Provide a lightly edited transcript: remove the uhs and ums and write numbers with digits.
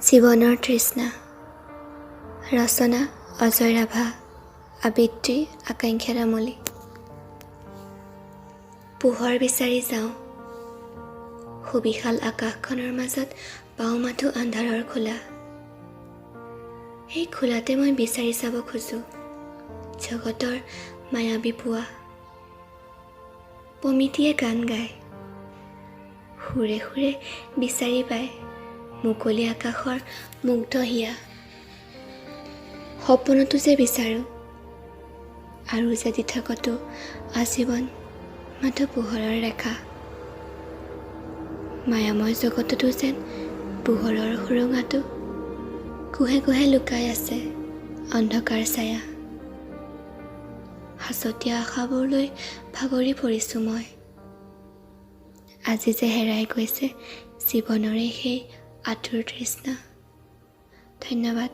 জীৱনৰ তৃষ্ণা। ৰচনা অজয় ৰাভা। আবৃত্তি আকাংক্ষা তামুলী। পোহৰ বিচাৰি যাওঁ। সুবিশাল আকাশখনৰ মাজত পাওঁ মাথো আন্ধাৰৰ খোলা। সেই খোলাতে মই বিচাৰি চাব খোজো জগতৰ মায়াবী পুৱা। পমিতিয়ে গান গায়, সুৰে সুৰে বিচাৰি পায় মুকলি আকাশৰ মুগ্ধ হিয়া। সপোনতো যে বিচাৰো, আৰু যে দি থাকতো আজীৱন মাথো পোহৰৰ ৰেখা। মায়াময় জগততো যেন পোহৰৰ সুৰুঙাটো কোহে কোহে লুকাই আছে অন্ধকাৰ ছায়া। সাঁচতীয়া আশাবোৰ লৈ ভাগৰি পৰিছো মই। আজি যে হেৰাই গৈছে জীৱনৰে সেই আঁতুৰ তৃষ্ণা। ধন্যবাদ।